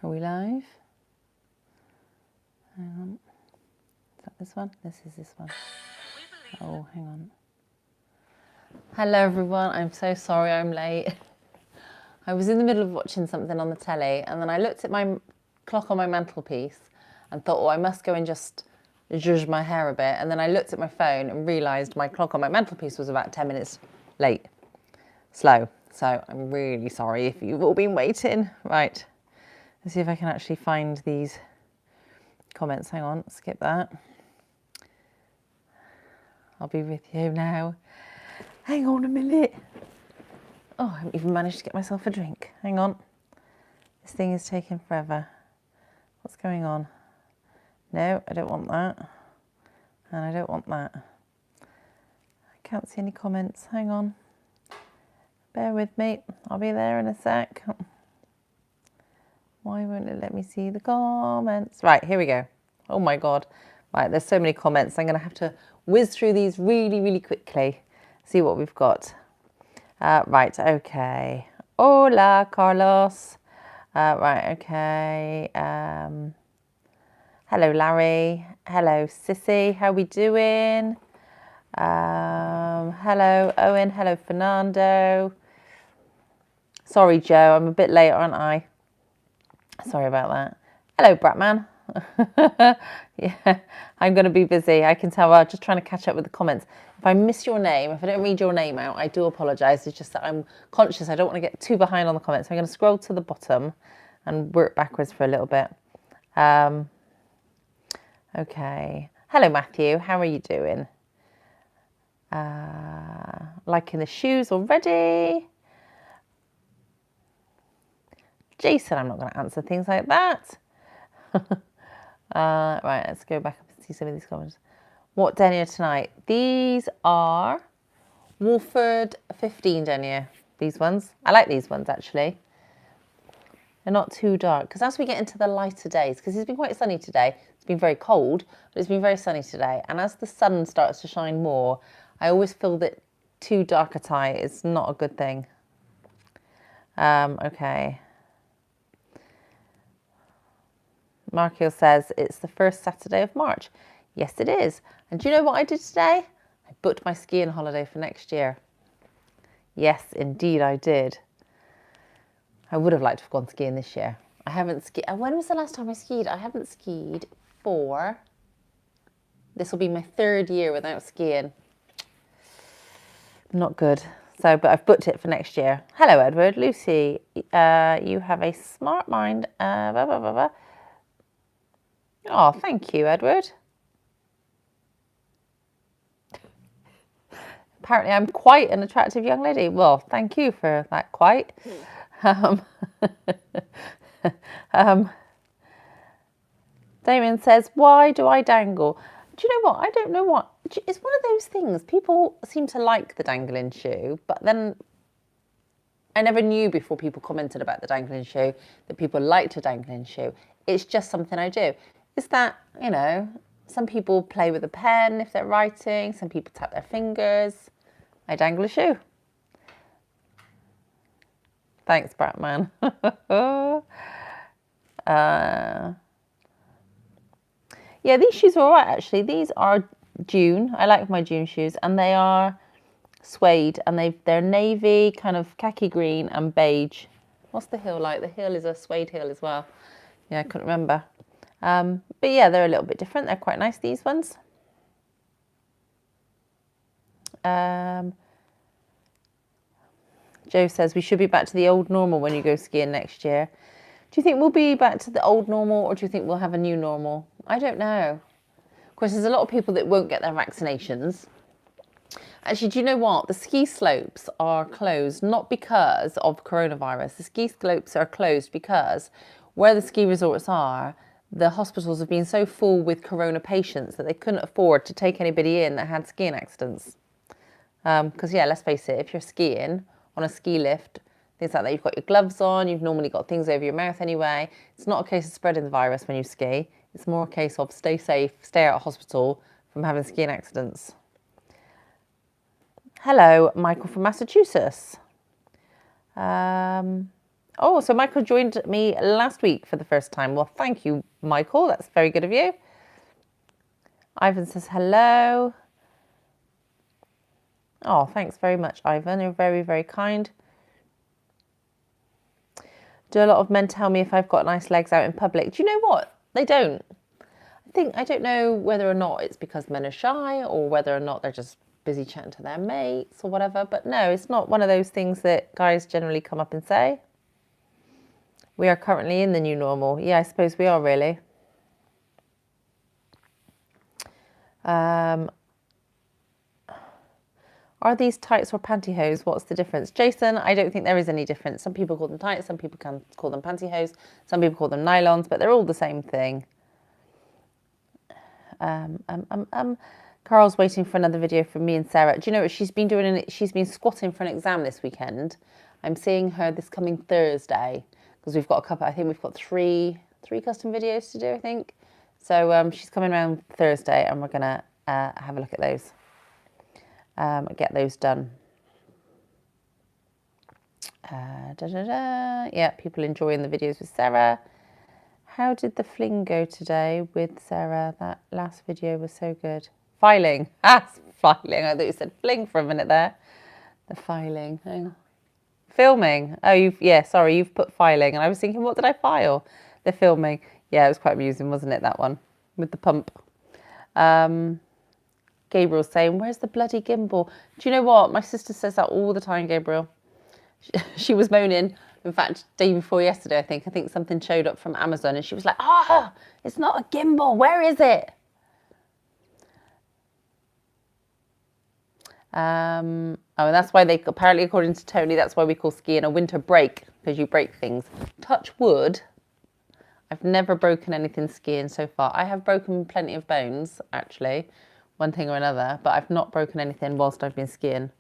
Are we live? Hang on. Is that this one? This is this one. Oh, hang on. Hello everyone, I'm so sorry I'm late. I was in the middle of watching something on the telly and then I looked at my clock on my mantelpiece and thought, oh, I must go and just zhuzh my hair a bit. And then I looked at my phone and realised my clock on my mantelpiece was about 10 minutes slow. So I'm really sorry if you've all been waiting. Right, let's see if I can actually find these comments. Hang on, skip that. I'll be with you now. Hang on a minute. Oh, I haven't even managed to get myself a drink. Hang on. This thing is taking forever. What's going on? No, I don't want that. And I don't want that. I can't see any comments. Hang on. Bear with me. I'll be there in a sec. Why won't it let me see the comments? Right, here we go. Oh my God. Right, there's so many comments. I'm going to have to whiz through these really, really quickly. See what we've got. Right, okay. Hola, Carlos. Right, okay. Hello, Larry. Hello, Sissy. How we doing? Hello, Owen. Hello, Fernando. Sorry, Joe. I'm a bit late, aren't I? Sorry about that. Hello, Bratman. Yeah, I'm going to be busy. I can tell. I'm just trying to catch up with the comments. If I miss your name, if I don't read your name out, I do apologise. It's just that I'm conscious. I don't want to get too behind on the comments. So I'm going to scroll to the bottom and work backwards for a little bit. Okay. Hello, Matthew. How are you doing? Liking the shoes already? Jason, I'm not going to answer things like that. Right, let's go back and see some of these comments. What denier tonight? These are Wolford 15 denier. These ones. I like these ones actually. They're not too dark because as we get into the lighter days, because it's been quite sunny today, it's been very cold, but it's been very sunny today. And as the sun starts to shine more, I always feel that too dark a tie is not a good thing. Okay. Markiel says it's the first Saturday of March. Yes, it is. And do you know what I did today? I booked my skiing holiday for next year. Yes, indeed I did. I would have liked to have gone skiing this year. I haven't skied. When was the last time I skied? I haven't skied for... This will be my 3rd year without skiing. Not good. So, but I've booked it for next year. Hello, Edward. Lucy, you have a smart mind. Oh, thank you, Edward. Apparently I'm quite an attractive young lady. Well, thank you for that quite. Damien says, why do I dangle? Do you know what? I don't know what. It's one of those things. People seem to like the dangling shoe, but then I never knew before people commented about the dangling shoe that people liked a dangling shoe. It's just something I do. Is that, you know, some people play with a pen if they're writing, some people tap their fingers. I dangle a shoe. Thanks, Bratman. Yeah, these shoes are all right, actually. These are June. I like my June shoes, and they are suede, and they're navy, kind of khaki green and beige. What's the heel like? The heel is a suede heel as well. Yeah, I couldn't remember. But yeah, they're a little bit different. They're quite nice, these ones. Joe says we should be back to the old normal when you go skiing next year. Do you think we'll be back to the old normal, or do you think we'll have a new normal? I don't know. Of course, there's a lot of people that won't get their vaccinations. Actually, do you know what? The ski slopes are closed not because of coronavirus. The ski slopes are closed because where the ski resorts are, the hospitals have been so full with corona patients that they couldn't afford to take anybody in that had skiing accidents. Because, yeah, let's face it, if you're skiing on a ski lift, things like that, you've got your gloves on, you've normally got things over your mouth anyway. It's not a case of spreading the virus when you ski. It's more a case of stay safe, stay out of hospital from having skiing accidents. Hello, Michael from Massachusetts. Oh, so Michael joined me last week for the first time. Well, thank you, Michael. That's very good of you. Ivan says hello. Oh, thanks very much, Ivan. You're very, very kind. Do a lot of men tell me if I've got nice legs out in public? Do you know what? They don't. I don't know whether or not it's because men are shy or whether or not they're just busy chatting to their mates or whatever. But no, it's not one of those things that guys generally come up and say. We are currently in the new normal. Yeah, I suppose we are really. Are these tights or pantyhose? What's the difference? Jason, I don't think there is any difference. Some people call them tights, some people can call them pantyhose, some people call them nylons, but they're all the same thing. Carl's waiting for another video from me and Sarah. Do you know what she's been doing? She's been squatting for an exam this weekend. I'm seeing her this coming Thursday because we've got a couple. I think we've got three custom videos to do, I think. So she's coming around Thursday and we're gonna have a look at those. Get those done. Yeah, people enjoying the videos with Sarah. How did the fling go today with Sarah? That last video was so good. Filing. Filing. I thought you said fling for a minute there. The filing. Hang on. Filming. Oh, you've put filing. And I was thinking, what did I file? The filming. Yeah, it was quite amusing, wasn't it, that one? With the pump. Gabriel's saying, where's the bloody gimbal? Do you know what? My sister says that all the time, Gabriel. She was moaning. In fact, day before yesterday, I think something showed up from Amazon and she was like, it's not a gimbal. Where is it? And that's why apparently, according to Tony, that's why we call skiing a winter break, because you break things. Touch wood. I've never broken anything skiing so far. I have broken plenty of bones, actually, one thing or another, but I've not broken anything whilst I've been skiing.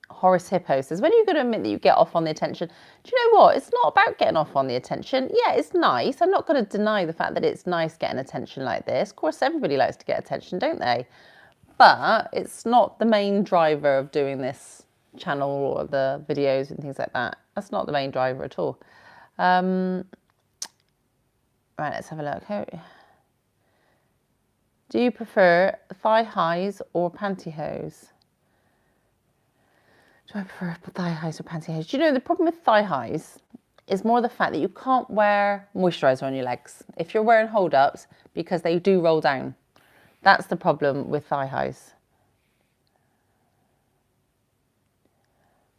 Horace Hippo says, when are you going to admit that you get off on the attention? Do you know what? It's not about getting off on the attention. Yeah, it's nice. I'm not going to deny the fact that it's nice getting attention like this. Of course, everybody likes to get attention, don't they? But it's not the main driver of doing this channel or the videos and things like that. That's not the main driver at all. Right, let's have a look. Do you prefer thigh highs or pantyhose? Do I prefer thigh highs or pantyhose? Do you know the problem with thigh highs is more the fact that you can't wear moisturiser on your legs if you're wearing hold-ups because they do roll down. That's the problem with thigh highs.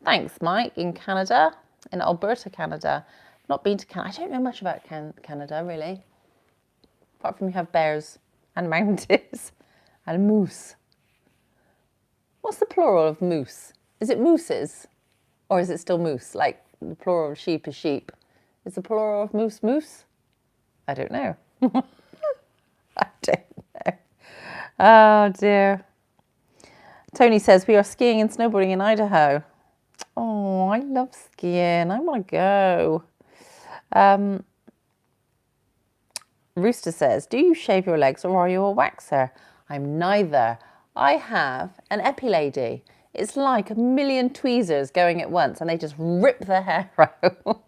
Thanks, Mike, in Canada, in Alberta, Canada. Not been to Canada. I don't know much about Canada, really. Apart from you have bears and mountains and moose. What's the plural of moose? Is it mooses? Or is it still moose? Like the plural of sheep is sheep. Is the plural of moose moose? I don't know. I don't know. Oh dear. Tony says, we are skiing and snowboarding in Idaho. Oh, I love skiing. I want to go. Rooster says, do you shave your legs or are you a waxer? I'm neither. I have an epilady. It's like a million tweezers going at once and they just rip the hair out.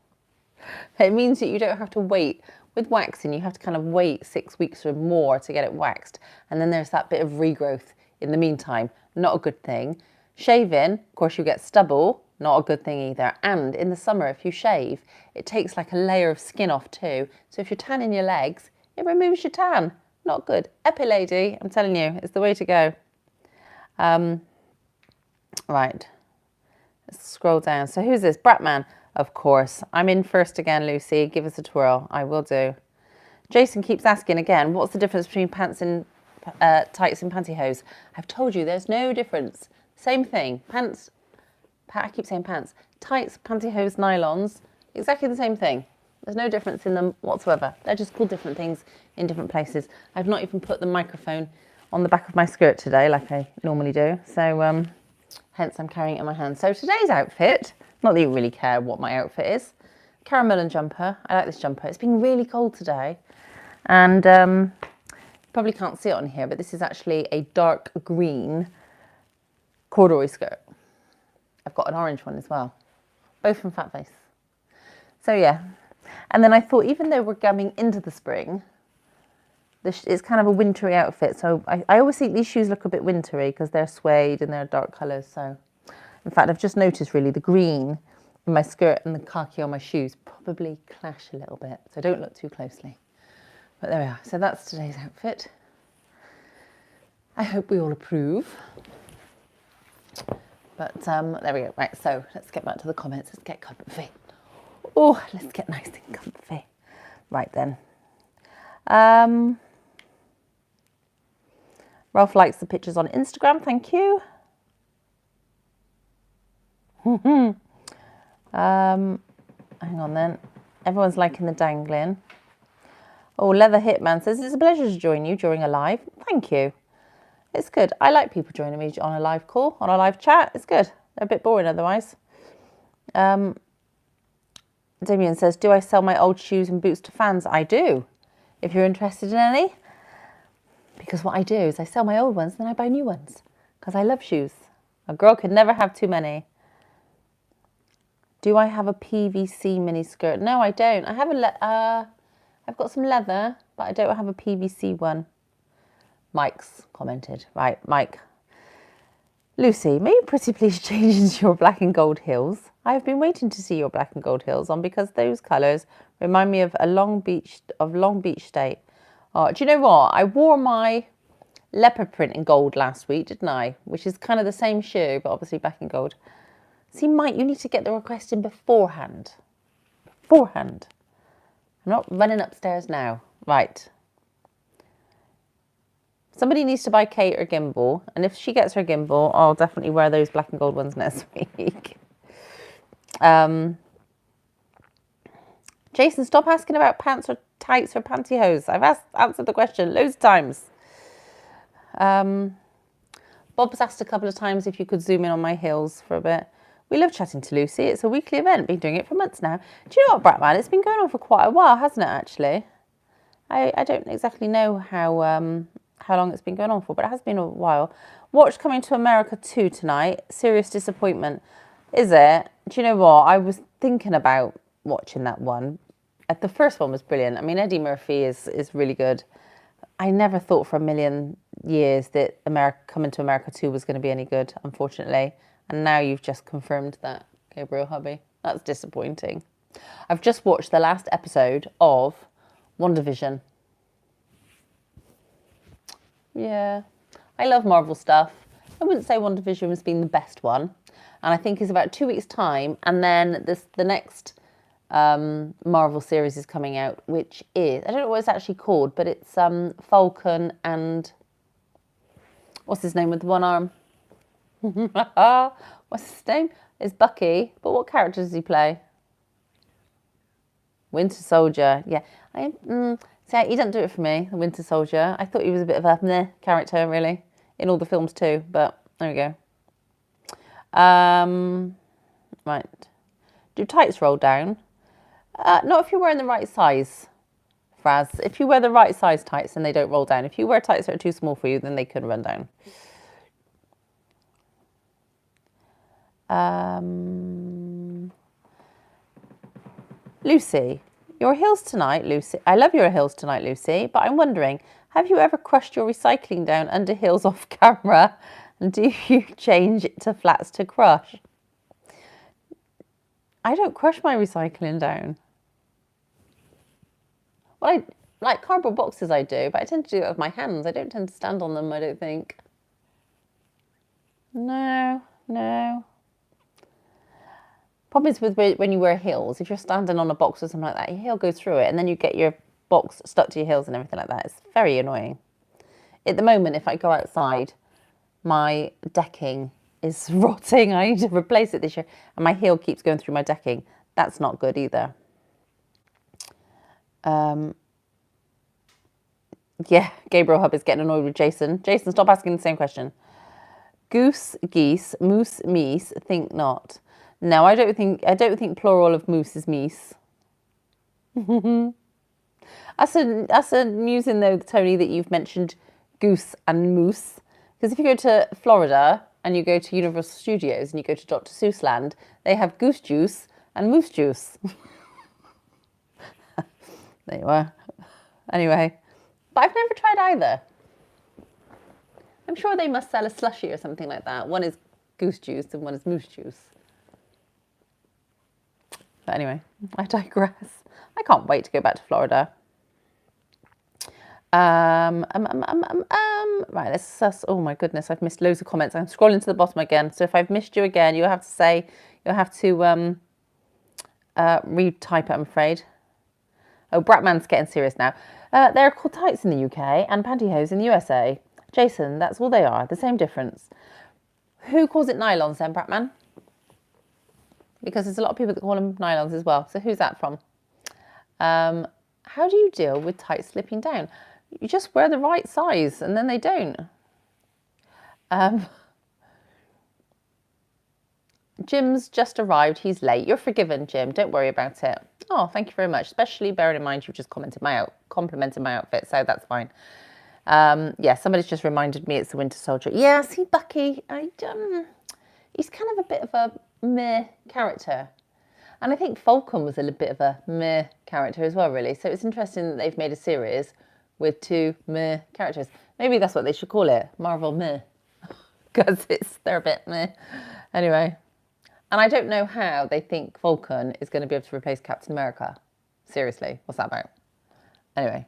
It means that you don't have to wait. With waxing, you have to kind of wait 6 weeks or more to get it waxed. And then there's that bit of regrowth in the meantime. Not a good thing. Shaving, of course, you get stubble. Not a good thing either. And in the summer, if you shave, it takes like a layer of skin off too. So if you're tanning your legs, it removes your tan. Not good. Epilady, I'm telling you, it's the way to go. Right. Let's scroll down. So who's this? Bratman. Of course. I'm in first again, Lucy. Give us a twirl. I will do. Jason keeps asking again, what's the difference between pants and tights and pantyhose? I've told you there's no difference. Same thing. Pants. I keep saying pants. Tights, pantyhose, nylons. Exactly the same thing. There's no difference in them whatsoever. They're just called different things in different places. I've not even put the microphone on the back of my skirt today like I normally do. So hence I'm carrying it in my hand. So today's outfit, not that you really care what my outfit is, caramel and jumper. I like this jumper. It's been really cold today. And Probably can't see it on here, but this is actually a dark green corduroy skirt. I've got an orange one as well, both from Fat Face. So yeah, and then I thought, even though we're coming into the spring, it's kind of a wintry outfit. So I always think these shoes look a bit wintry because they're suede and they're dark colours. So in fact, I've just noticed really the green in my skirt and the khaki on my shoes probably clash a little bit. So don't look too closely. But there we are. So that's today's outfit. I hope we all approve. But there we go. Right, so let's get back to the comments. Let's get comfy. Oh, let's get nice and comfy. Right then. Ralph likes the pictures on Instagram. Thank you. Hang on then. Everyone's liking the dangling. Oh, Leather Hitman says, it's a pleasure to join you during a live. Thank you. It's good. I like people joining me on a live call, on a live chat. It's good. They're a bit boring otherwise. Damien says, do I sell my old shoes and boots to fans? I do. If you're interested in any. Because what I do is I sell my old ones, then I buy new ones. Because I love shoes. A girl could never have too many. Do I have a PVC mini skirt? No, I don't. I have I've got some leather, but I don't have a PVC one. Mike's commented. Right, Mike. Lucy, may you pretty please change into your black and gold heels? I have been waiting to see your black and gold heels on because those colours remind me of Long Beach State. Oh, do you know what? I wore my leopard print in gold last week, didn't I? Which is kind of the same shoe, but obviously black and gold. See, Mike, you need to get the request in beforehand. Beforehand. I'm not running upstairs now. Right. Somebody needs to buy Kate her gimbal, and if she gets her gimbal, I'll definitely wear those black and gold ones next week. Jason, stop asking about pants or tights or pantyhose. I've answered the question loads of times. Bob's asked a couple of times if you could zoom in on my heels for a bit. We love chatting to Lucy. It's a weekly event. Been doing it for months now. Do you know what, Bratman? It's been going on for quite a while, hasn't it, actually? I don't exactly know how long it's been going on for, but it has been a while. Watch Coming to America 2 tonight. Serious disappointment. Is it? Do you know what? I was thinking about watching that one. The first one was brilliant. I mean, Eddie Murphy is really good. I never thought for a million years that Coming to America 2 was going to be any good, unfortunately. And now you've just confirmed that, Gabriel Hubby. That's disappointing. I've just watched the last episode of WandaVision. Yeah, I love Marvel stuff. I wouldn't say WandaVision has been the best one. And I think it's about 2 weeks' time. And then the next Marvel series is coming out, which is, I don't know what it's actually called, but it's Falcon and, what's his name with one arm? What's his name? It's Bucky, but what character does he play? Winter Soldier. Yeah, see, he doesn't do it for me, the Winter Soldier. I thought he was a bit of a meh character, really, in all the films too, but there we go. Right. Do tights roll down? Not if you're wearing the right size, Fraz. If you wear the right size tights, then they don't roll down. If you wear tights that are too small for you, then they could run down. Lucy, your heels tonight, Lucy. I love your heels tonight, Lucy, but I'm wondering, have you ever crushed your recycling down under heels off camera? And do you change it to flats to crush? I don't crush my recycling down. Well, like cardboard boxes I do, but I tend to do it with my hands. I don't tend to stand on them, I don't think. No. Problem is with when you wear heels, if you're standing on a box or something like that, your heel goes through it and then you get your box stuck to your heels and everything like that. It's very annoying. At the moment, if I go outside, my decking is rotting. I need to replace it this year. And my heel keeps going through my decking. That's not good either. Yeah, Gabriel Hub is getting annoyed with Jason. Jason, stop asking the same question. Goose, geese, moose, meese, think not. No, I don't think plural of moose is meese. That's amusing though, Tony, that you've mentioned goose and moose. Because if you go to Florida and you go to Universal Studios and you go to Dr. Seuss Land, they have goose juice and moose juice. There you are. Anyway, but I've never tried either. I'm sure they must sell a slushie or something like that. One is goose juice and one is moose juice. But anyway, I digress. I can't wait to go back to Florida. Right, let's suss. Oh my goodness, I've missed loads of comments. I'm scrolling to the bottom again. So if I've missed you again, you'll have to retype it, I'm afraid. Oh, Bratman's getting serious now. They're called tights in the UK and pantyhose in the USA. Jason, that's all they are. The same difference. Who calls it nylons then, Bratman? Because there's a lot of people that call them nylons as well. So who's that from? How do you deal with tights slipping down? You just wear the right size and then they don't. Jim's just arrived. He's late. You're forgiven, Jim. Don't worry about it. Oh, thank you very much. Especially bearing in mind you've just complimented my outfit, so that's fine. Yeah, somebody's just reminded me it's the Winter Soldier. Yeah, see, Bucky, he's kind of a bit of a meh character. And I think Falcon was a bit of a meh character as well, really. So it's interesting that they've made a series with two meh characters. Maybe that's what they should call it, Marvel meh. Because they're a bit meh. Anyway. And I don't know how they think Falcon is going to be able to replace Captain America. Seriously, what's that about? Anyway.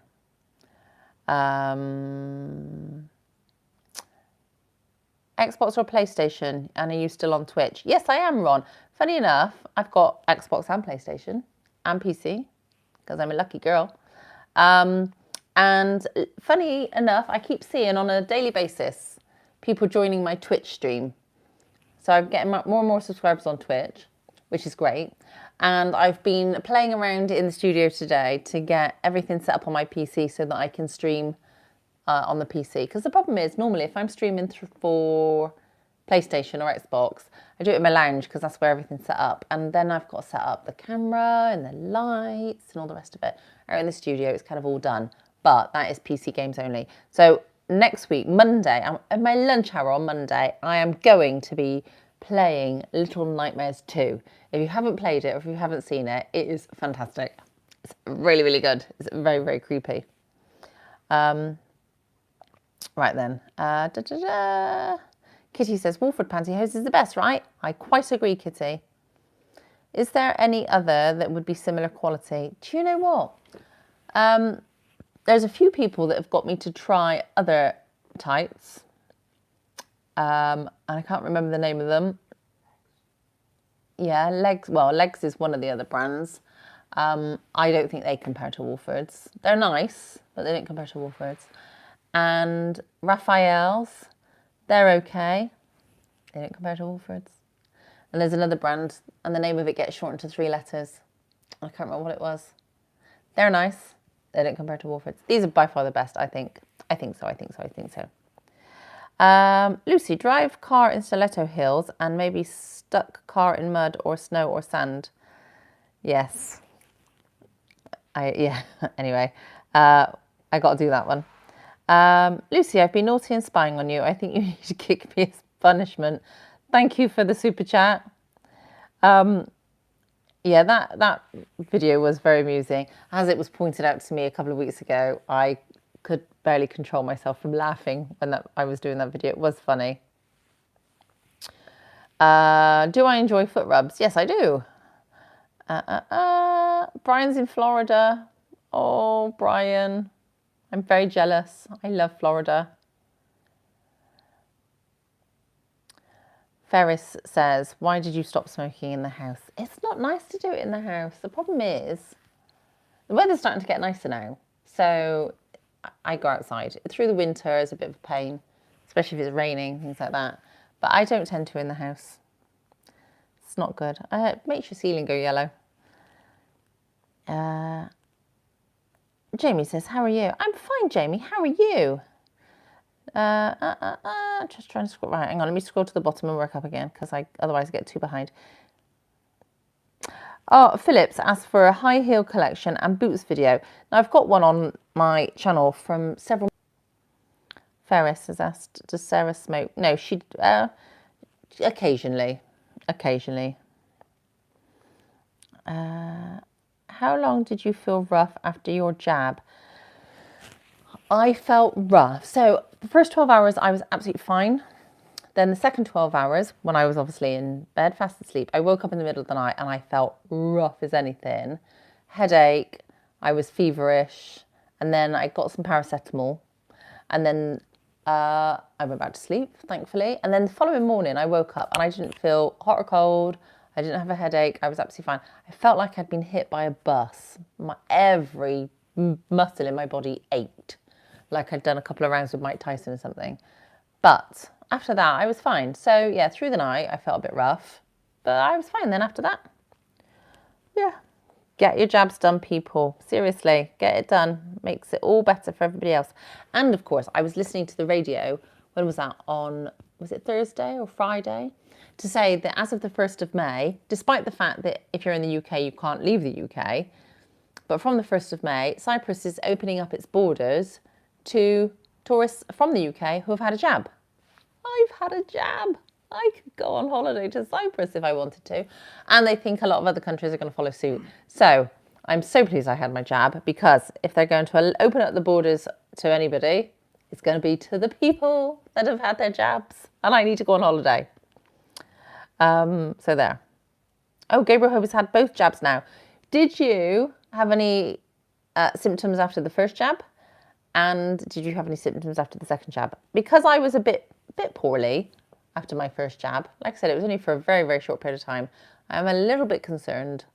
Xbox or PlayStation? And are you still on Twitch? Yes, I am, Ron. Funny enough, I've got Xbox and PlayStation and PC because I'm a lucky girl. And funny enough, I keep seeing on a daily basis people joining my Twitch stream. So I'm getting more and more subscribers on Twitch, which is great. And I've been playing around in the studio today to get everything set up on my PC so that I can stream on the PC. Because the problem is, normally if I'm streaming for PlayStation or Xbox, I do it in my lounge because that's where everything's set up. And then I've got to set up the camera and the lights and all the rest of it. Out in the studio, it's kind of all done. But that is PC games only. So next week, Monday, at my lunch hour on Monday, I am going to be playing Little Nightmares 2. If you haven't played it or if you haven't seen it, it is fantastic. It's really, really good. It's very, very creepy. Right then. Kitty says, Wolford pantyhose is the best, right? I quite agree, Kitty. Is there any other that would be similar quality? Do you know what? There's a few people that have got me to try other tights. And I can't remember the name of them. Yeah, Legs. Well, Legs is one of the other brands. I don't think they compare to Wolford's. They're nice, but they don't compare to Wolford's. And Raphael's, they're okay. They don't compare to Wolford's. And there's another brand, and the name of it gets shortened to 3 letters. I can't remember what it was. They're nice. They don't compare to Wolford's. These are by far the best, I think. I think so. Lucy, drive car in stiletto heels and maybe stuck car in mud or snow or sand. Yes. Anyway, I got to do that one. Lucy, I've been naughty and spying on you. I think you need to kick me as punishment. Thank you for the super chat. Yeah, that video was very amusing. As it was pointed out to me a couple of weeks ago, I could barely control myself from laughing when I was doing that video. It was funny. Do I enjoy foot rubs? Yes, I do. Brian's in Florida. Oh, Brian. I'm very jealous. I love Florida. Ferris says, why did you stop smoking in the house? It's not nice to do it in the house. The problem is, the weather's starting to get nicer now. So I go outside. Through the winter is a bit of a pain, especially if it's raining, things like that. But I don't tend to in the house. It's not good. It makes your ceiling go yellow. Jamie says, how are you? I'm fine, Jamie. How are you? Just trying to scroll. Right, hang on. Let me scroll to the bottom and work up again because otherwise I get too behind. Oh, Phillips asked for a high heel collection and boots video. Now, I've got one on my channel from several. Ferris has asked, does Sarah smoke? No, she occasionally. Occasionally. How long did you feel rough after your jab? I felt rough. So the first 12 hours, I was absolutely fine. Then the second 12 hours, when I was obviously in bed, fast asleep, I woke up in the middle of the night and I felt rough as anything. Headache, I was feverish, and then I got some paracetamol. And then I went back to sleep, thankfully. And then the following morning, I woke up and I didn't feel hot or cold. I didn't have a headache. I was absolutely fine. I felt like I'd been hit by a bus. Every muscle in my body ached, like I'd done a couple of rounds with Mike Tyson or something. But after that, I was fine. So yeah, through the night, I felt a bit rough, but I was fine then after that. Yeah. Get your jabs done, people. Seriously, get it done. Makes it all better for everybody else. And of course, I was listening to the radio, when was that, on, was it Thursday or Friday? To say that as of the 1st of May, despite the fact that if you're in the UK, you can't leave the UK, but from the 1st of May, Cyprus is opening up its borders to tourists from the UK who have had a jab. I've had a jab. I could go on holiday to Cyprus if I wanted to. And they think a lot of other countries are going to follow suit. So I'm so pleased I had my jab, because if they're going to open up the borders to anybody, it's going to be to the people that have had their jabs. And I need to go on holiday. So there. Oh, Gabriel Hope has had both jabs now. Did you have any symptoms after the first jab? And did you have any symptoms after the second jab? Because I was a bit poorly after my first jab. Like I said, it was only for a very, very short period of time. I'm a little bit concerned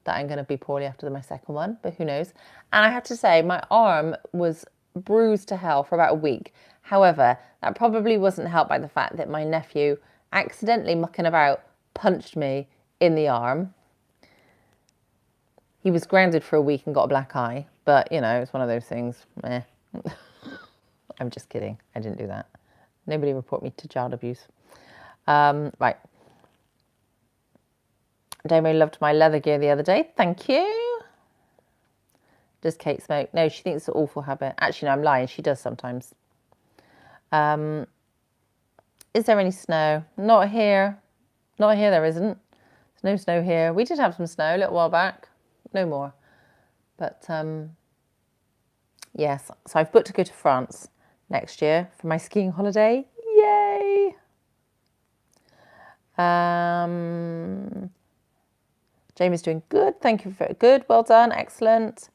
that I'm going to be poorly after my second one, but who knows? And I have to say, my arm was bruised to hell for about a week. However, that probably wasn't helped by the fact that my nephew, accidentally mucking about, punched me in the arm. He was grounded for a week and got a black eye, but you know, it's one of those things. Meh. I'm just kidding. I didn't do that. Nobody report me to child abuse. Right. Damo loved my leather gear the other day. Thank you. Does Kate smoke? No, she thinks it's an awful habit. Actually, no, I'm lying. She does sometimes. Is there any snow? Not here. Not here, there isn't. There's no snow here. We did have some snow a little while back. No more. But, yes. So I've booked to go to France next year for my skiing holiday. Yay! Jamie's doing good. Thank you for good. Well done. Excellent.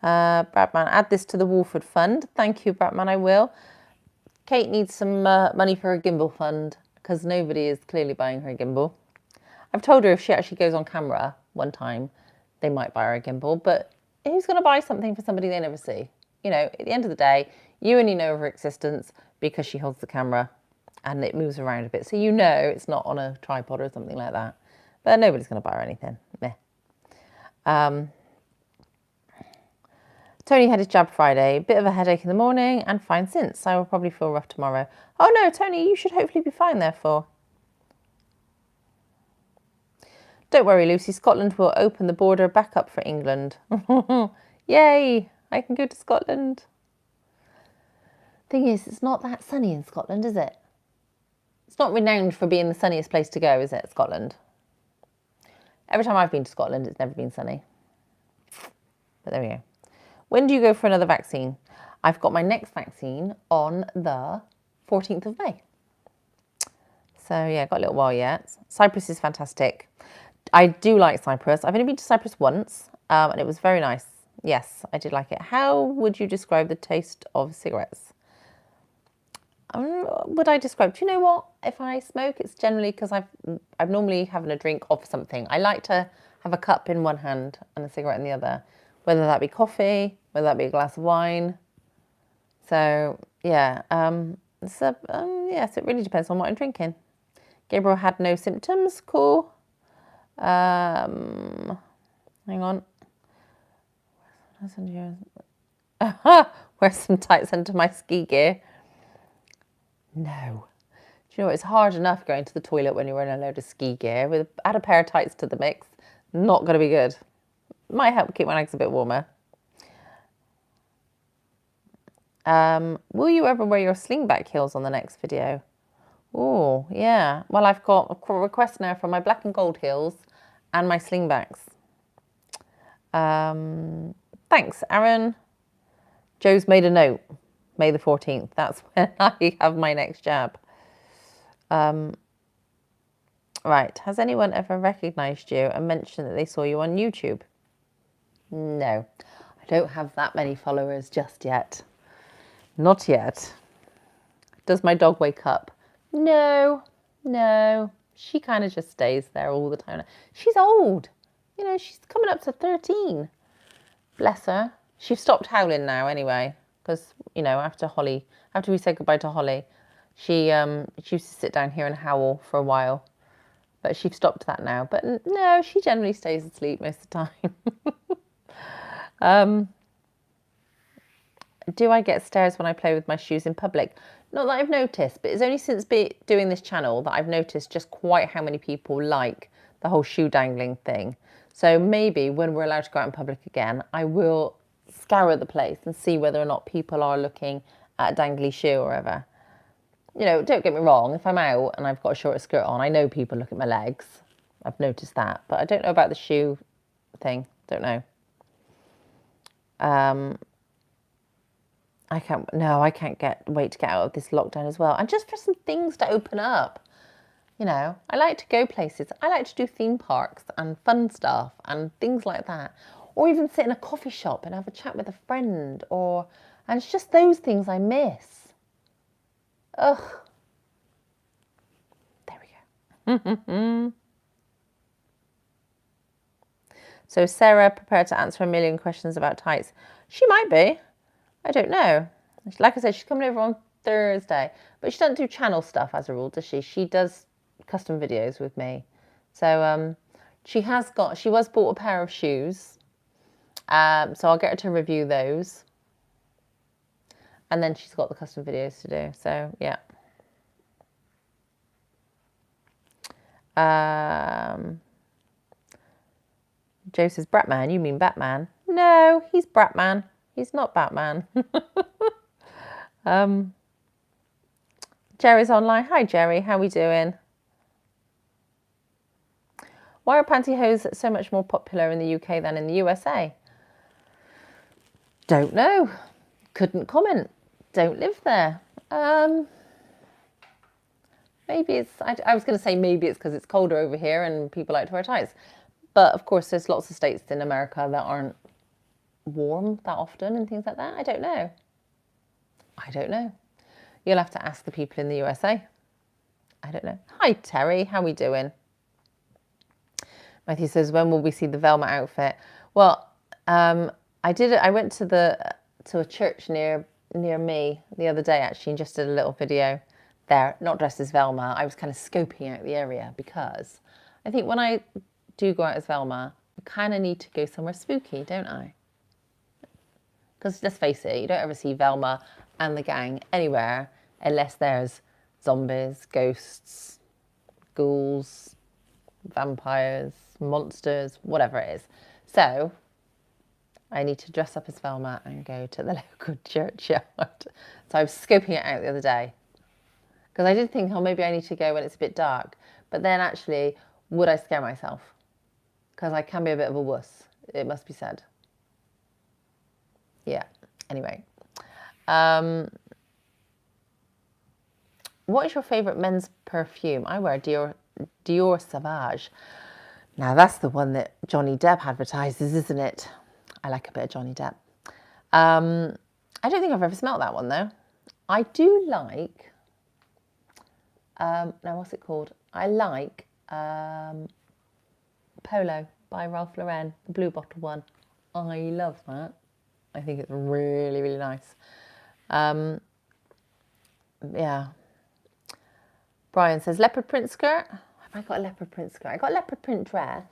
Bradman, add this to the Wolford Fund. Thank you, Bradman. I will. Kate needs some money for her gimbal fund, because nobody is clearly buying her a gimbal. I've told her if she actually goes on camera one time, they might buy her a gimbal. But who's going to buy something for somebody they never see? You know, at the end of the day, you only know of her existence because she holds the camera and it moves around a bit. So you know it's not on a tripod or something like that. But nobody's going to buy her anything. Meh. Tony had his jab Friday. Bit of a headache in the morning and fine since. I will probably feel rough tomorrow. Oh no, Tony, you should hopefully be fine therefore. Don't worry, Lucy. Scotland will open the border back up for England. Yay! I can go to Scotland. Thing is, it's not that sunny in Scotland, is it? It's not renowned for being the sunniest place to go, is it, Scotland? Every time I've been to Scotland, it's never been sunny. But there we go. When do you go for another vaccine? I've got my next vaccine on the 14th of May. So yeah, got a little while yet. Cyprus is fantastic. I do like Cyprus. I've only been to Cyprus once, and it was very nice. Yes, I did like it. How would you describe the taste of cigarettes? Would I describe? Do you know what? If I smoke, it's generally because I'm normally having a drink of something. I like to have a cup in one hand and a cigarette in the other, whether that be coffee, whether that be a glass of wine. So yeah, yes, it really depends on what I'm drinking. Gabriel had no symptoms. Cool. Hang on. Wear some tights under my ski gear. No. Do you know what? It's hard enough going to the toilet when you're in a load of ski gear. Add a pair of tights to the mix. Not going to be good. Might help keep my legs a bit warmer. Will you ever wear your slingback heels on the next video? Oh, yeah. Well, I've got a request now for my black and gold heels and my slingbacks. Thanks, Aaron. Joe's made a note. May the 14th. That's when I have my next jab. Right. Has anyone ever recognised you and mentioned that they saw you on YouTube? No. I don't have that many followers just yet. Not yet. Does my dog wake up? No. No. She kind of just stays there all the time. She's old. You know, she's coming up to 13. Bless her. She's stopped howling now anyway. Because, you know, after we said goodbye to Holly, she used to sit down here and howl for a while. But she's stopped that now. But no, she generally stays asleep most of the time. Do I get stares when I play with my shoes in public? Not that I've noticed, but it's only since doing this channel that I've noticed just quite how many people like the whole shoe dangling thing. So maybe when we're allowed to go out in public again, I will scour the place and see whether or not people are looking at a dangly shoe or whatever. You know, don't get me wrong, if I'm out and I've got a shorter skirt on, I know people look at my legs. I've noticed that, but I don't know about the shoe thing. Don't know. I can't wait to get out of this lockdown as well. And just for some things to open up. You know, I like to go places. I like to do theme parks and fun stuff and things like that. Or even sit in a coffee shop and have a chat with a friend. And it's just those things I miss. Ugh. There we go. So Sarah prepared to answer a million questions about tights. She might be. I don't know. Like I said, she's coming over on Thursday. But she doesn't do channel stuff as a rule, does she? She does custom videos with me. So she was bought a pair of shoes. So I'll get her to review those. And then she's got the custom videos to do. So, yeah. Joe says, Bratman, you mean Batman? No, he's Bratman. He's not Batman. Jerry's online. Hi, Jerry. How we doing? Why are pantyhose so much more popular in the UK than in the USA? Don't know. Couldn't comment. Don't live there. Maybe it's, I was going to say maybe it's because it's colder over here and people like to wear tights. But of course, there's lots of states in America that aren't warm that often and things like that. I don't know. I don't know. You'll have to ask the people in the USA. I don't know. Hi, Terry. How we doing? Matthew says, when will we see the Velma outfit? Well, I went to a church near me the other day, actually, and just did a little video there, not dressed as Velma. I was kind of scoping out the area because I think when I do go out as Velma, I kind of need to go somewhere spooky, don't I? Because let's face it, you don't ever see Velma and the gang anywhere unless there's zombies, ghosts, ghouls, vampires, monsters, whatever it is. So I need to dress up as Velma and go to the local churchyard. So I was scoping it out the other day because I did think, oh, maybe I need to go when it's a bit dark. But then actually, would I scare myself? Because I can be a bit of a wuss, it must be said. Yeah, anyway. What is your favourite men's perfume? I wear Dior Sauvage. Now, that's the one that Johnny Depp advertises, isn't it? I like a bit of Johnny Depp. I don't think I've ever smelled that one, though. I do like... now, what's it called? I like Polo by Ralph Lauren, the blue bottle one. I love that. I think it's really, really nice. Yeah. Brian says, leopard print skirt. Have I got a leopard print skirt? I got a leopard print dress.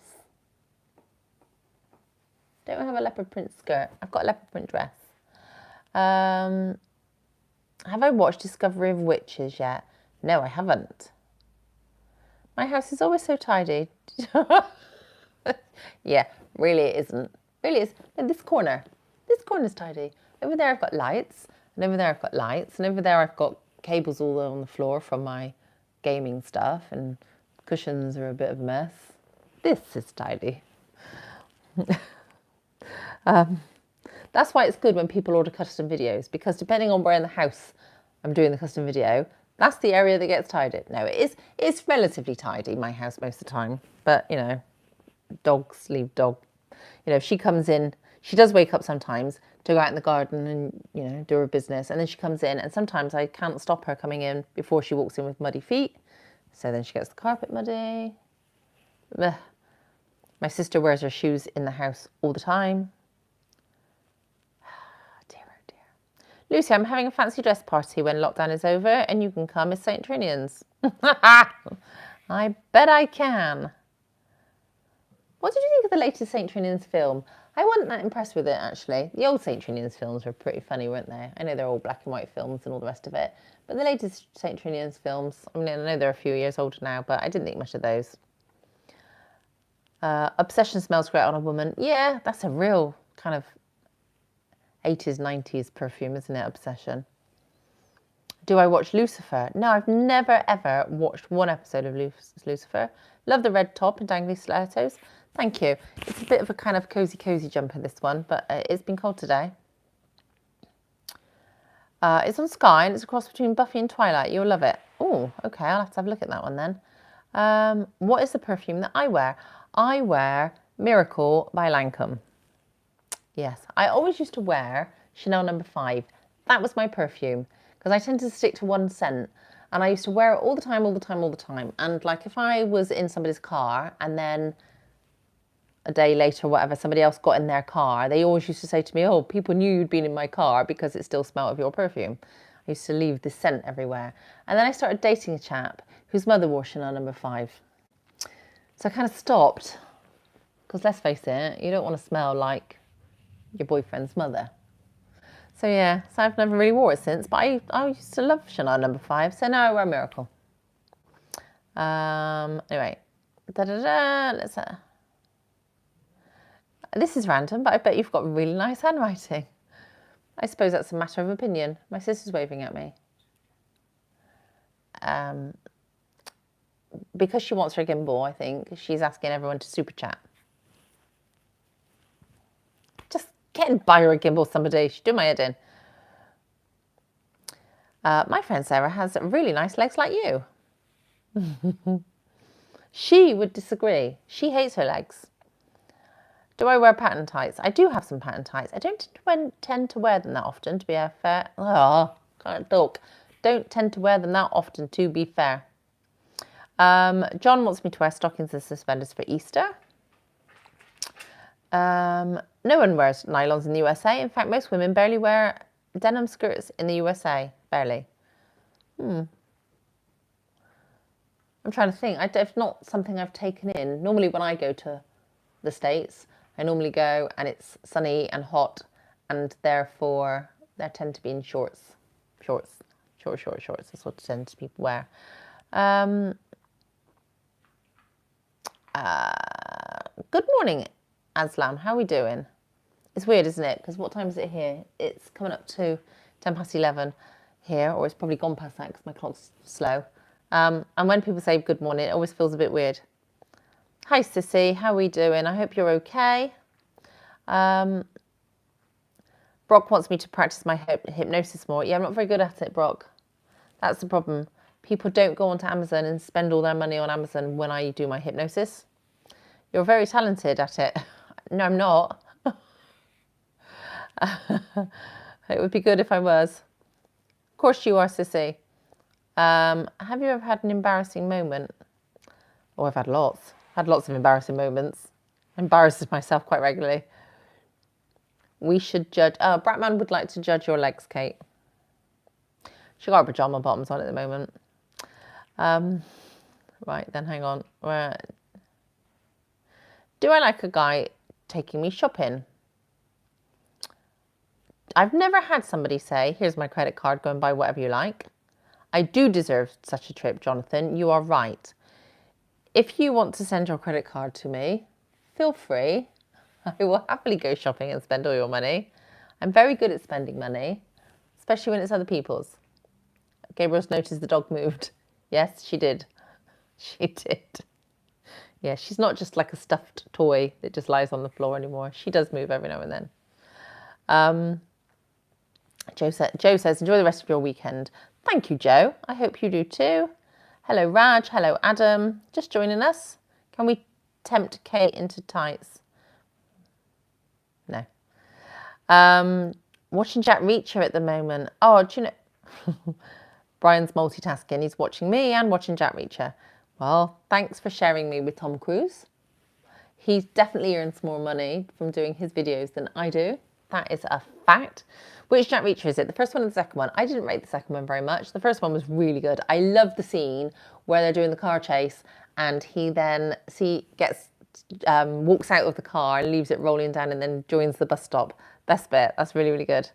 Don't have a leopard print skirt. I've got a leopard print dress. Have I watched Discovery of Witches yet? No, I haven't. My house is always so tidy. Yeah, really it isn't. Really is. And this corner's tidy. Over there I've got lights, and over there I've got lights, and over there I've got cables all on the floor from my gaming stuff, and cushions are a bit of a mess. This is tidy. That's why it's good when people order custom videos, because depending on where in the house I'm doing the custom video, that's the area that gets tidied. No, it's relatively tidy, my house, most of the time. But, you know, dogs leave dog. You know, if she comes in, she does wake up sometimes to go out in the garden and, you know, do her business. And then she comes in, and sometimes I can't stop her coming in before she walks in with muddy feet. So then she gets the carpet muddy. Ugh. My sister wears her shoes in the house all the time. Dear, oh dear. Lucy, I'm having a fancy dress party when lockdown is over, and you can come as St. Trinian's. I bet I can. What did you think of the latest St. Trinian's film? I wasn't that impressed with it, actually. The old St. Trinian's films were pretty funny, weren't they? I know they're all black and white films and all the rest of it. But the latest St. Trinian's films, I mean, I know they're a few years older now, but I didn't think much of those. Obsession smells great on a woman. Yeah, that's a real kind of 80s, 90s perfume, isn't it? Obsession. Do I watch Lucifer? No, I've never, ever watched one episode of Lucifer. Love the red top and dangly stilettos. Thank you. It's a bit of a kind of cozy jumper, this one, but it's been cold today. It's on Sky, and it's a cross between Buffy and Twilight. You'll love it. Oh, okay, I'll have to have a look at that one then. What is the perfume that I wear? I wear Miracle by Lancome. Yes, I always used to wear Chanel No. 5. That was my perfume, because I tend to stick to one scent. And I used to wear it all the time. And like if I was in somebody's car and then a day later, whatever, somebody else got in their car, they always used to say to me, oh, people knew you'd been in my car because it still smelled of your perfume. I used to leave this scent everywhere. And then I started dating a chap whose mother wore Chanel No. 5. So I kind of stopped, because let's face it, you don't want to smell like your boyfriend's mother. So yeah, so I've never really wore it since, but I used to love Chanel No. 5, so now I wear Miracle. Anyway, let's. This is random, but I bet you've got really nice handwriting. I suppose that's a matter of opinion. My sister's waving at me. Because she wants her gimbal, I think, she's asking everyone to super chat. Just get and buy her a gimbal somebody. She'd do my head in. My friend Sarah has really nice legs like you. She would disagree. She hates her legs. Do I wear pattern tights? I do have some pattern tights. I don't tend to wear them that often, to be fair. Oh, can't talk. Don't tend to wear them that often, to be fair. John wants me to wear stockings and suspenders for Easter. No one wears nylons in the USA. In fact, most women barely wear denim skirts in the USA. Barely. I'm trying to think. It's not something I've taken in. Normally when I go to the States, I normally go and it's sunny and hot, and therefore there tend to be in shorts. Shorts. That's what tends people wear. Good morning, Aslam. How are we doing? It's weird, isn't it? Because what time is it here? It's coming up to 11 here, or it's probably gone past that because my clock's slow. And when people say good morning, it always feels a bit weird. Hi, Sissy. How are we doing? I hope you're okay. Brock wants me to practice my hypnosis more. Yeah, I'm not very good at it, Brock. That's the problem. People don't go onto Amazon and spend all their money on Amazon when I do my hypnosis. You're very talented at it. No, I'm not. It would be good if I was. Of course you are, Sissy. Have you ever had an embarrassing moment? Oh, I've had lots. Had lots of embarrassing moments. Embarrasses myself quite regularly. We should judge. Oh, Bratman would like to judge your legs, Kate. She got her pajama bottoms on at the moment. Right, then hang on. Do I like a guy taking me shopping? I've never had somebody say, here's my credit card, go and buy whatever you like. I do deserve such a trip, Jonathan. You are right. If you want to send your credit card to me, feel free. I will happily go shopping and spend all your money. I'm very good at spending money, especially when it's other people's. Gabriel's noticed the dog moved. Yes, she did. She did. Yeah, she's not just like a stuffed toy that just lies on the floor anymore. She does move every now and then. Joe says, enjoy the rest of your weekend. Thank you, Joe. I hope you do too. Hello, Raj. Hello, Adam. Just joining us. Can we tempt Kate into tights? No. Watching Jack Reacher at the moment. Oh, do you know? Brian's multitasking. He's watching me and watching Jack Reacher. Well, thanks for sharing me with Tom Cruise. He definitely earns more money from doing his videos than I do. That is a fact. Which Jack Reacher is it? The first one or the second one? I didn't rate the second one very much. The first one was really good. I love the scene where they're doing the car chase and he then walks out of the car and leaves it rolling down and then joins the bus stop. Best bit. That's really, really good.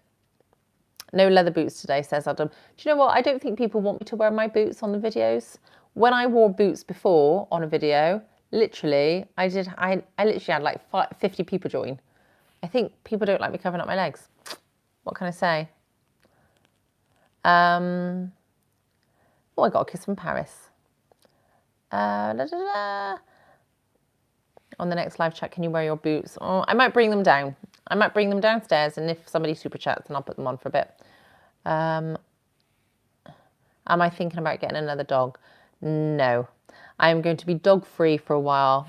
No leather boots today, says Adam. Do you know what? I don't think people want me to wear my boots on the videos. When I wore boots before on a video, literally, I literally had like 50 people join. I think people don't like me covering up my legs. What can I say? Oh, I got a kiss from Paris. On the next live chat, can you wear your boots? Oh, I might bring them down. I might bring them downstairs, and if somebody super chats, then I'll put them on for a bit. Am I thinking about getting another dog? No. I am going to be dog free for a while.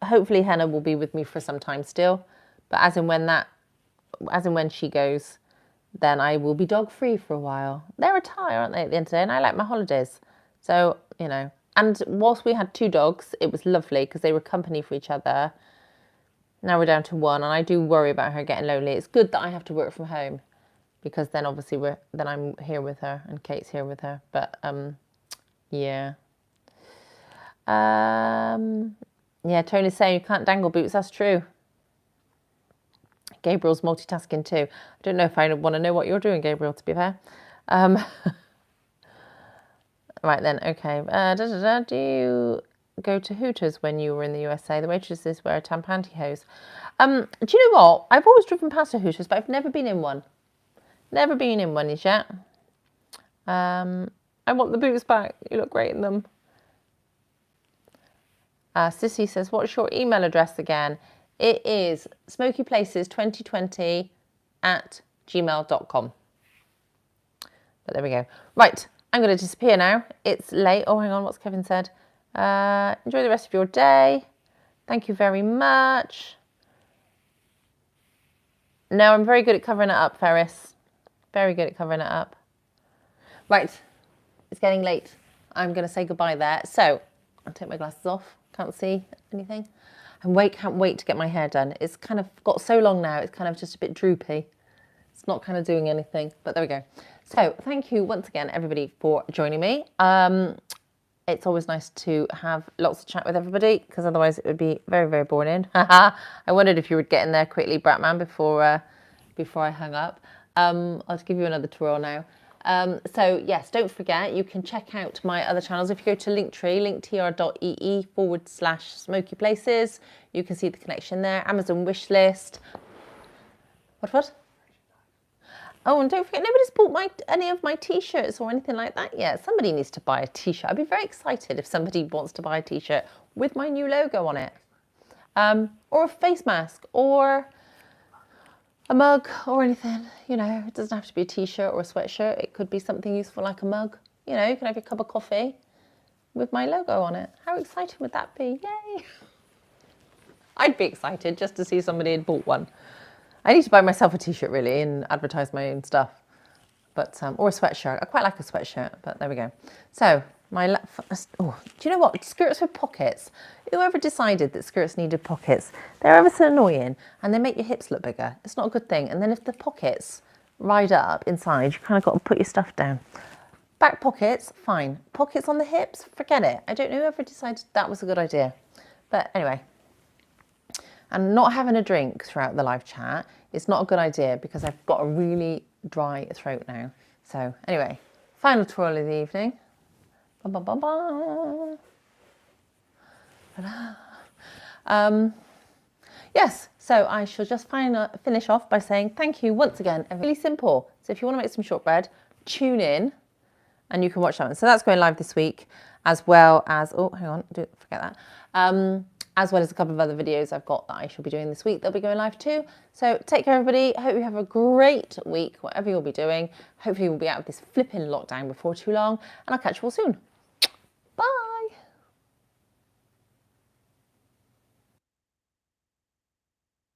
Hopefully Henna will be with me for some time still, but as and when she goes, then I will be dog free for a while. They're a tie, aren't they, at the end of the day? And I like my holidays. So, you know, and whilst we had 2 dogs, it was lovely because they were company for each other. Now we're down to 1, and I do worry about her getting lonely. It's good that I have to work from home because then obviously I'm here with her and Kate's here with her. But yeah. Yeah, Tony's saying you can't dangle boots. That's true. Gabriel's multitasking too. I don't know if I want to know what you're doing, Gabriel, to be fair. Right then, okay. Do you go to Hooters when you were in the USA? The waitresses wear tan pantyhose. Do you know what? I've always driven past a Hooters, but I've never been in one. Never been in one as yet. I want the boots back. You look great in them. Sissy says, what's your email address again? It is smokyplaces2020@gmail.com. But there we go. Right, I'm going to disappear now. It's late. Oh, hang on, what's Kevin said? Enjoy the rest of your day. Thank you very much. No, I'm very good at covering it up, Ferris. Very good at covering it up. Right, it's getting late. I'm going to say goodbye there. So, I'll take my glasses off. Can't see anything. Can't wait to get my hair done. It's kind of got so long now, it's kind of just a bit droopy. It's not kind of doing anything, but there we go. So thank you once again, everybody, for joining me. It's always nice to have lots of chat with everybody because otherwise it would be very, very boring. I wondered if you would get in there quickly, Bratman, before I hung up. I'll give you another twirl now. So yes, don't forget, you can check out my other channels. If you go to Linktree, linktr.ee/smokyplaces, you can see the connection there. Amazon wishlist. What? Oh, and don't forget, nobody's bought any of my t-shirts or anything like that yet. Somebody needs to buy a t-shirt. I'd be very excited if somebody wants to buy a t-shirt with my new logo on it. Or a face mask, or a mug, or anything. You know, it doesn't have to be a t-shirt or a sweatshirt. It could be something useful like a mug. You know, you can have your cup of coffee with my logo on it. How exciting would that be? Yay! I'd be excited just to see somebody had bought one. I need to buy myself a t-shirt really and advertise my own stuff, but or a sweatshirt. I quite like a sweatshirt, but there we go. So do you know what? Skirts with pockets. Whoever decided that skirts needed pockets, they're ever so annoying and they make your hips look bigger. It's not a good thing. And then if the pockets ride up inside, you kind of got to put your stuff down. Back pockets, fine. Pockets on the hips, forget it. I don't know whoever decided that was a good idea. But anyway. And not having a drink throughout the live chat is not a good idea because I've got a really dry throat now. So anyway, final twirl of the evening. Ba, ba, ba, ba. yes, so I shall just finish off by saying thank you once again. Really simple. So if you want to make some shortbread, tune in and you can watch that one. So that's going live this week, as well as, oh, hang on, forget that. As well as a couple of other videos I've got that I shall be doing this week. They'll be going live too. So take care, everybody. Hope you have a great week, whatever you'll be doing. Hopefully we'll be out of this flipping lockdown before too long, and I'll catch you all soon.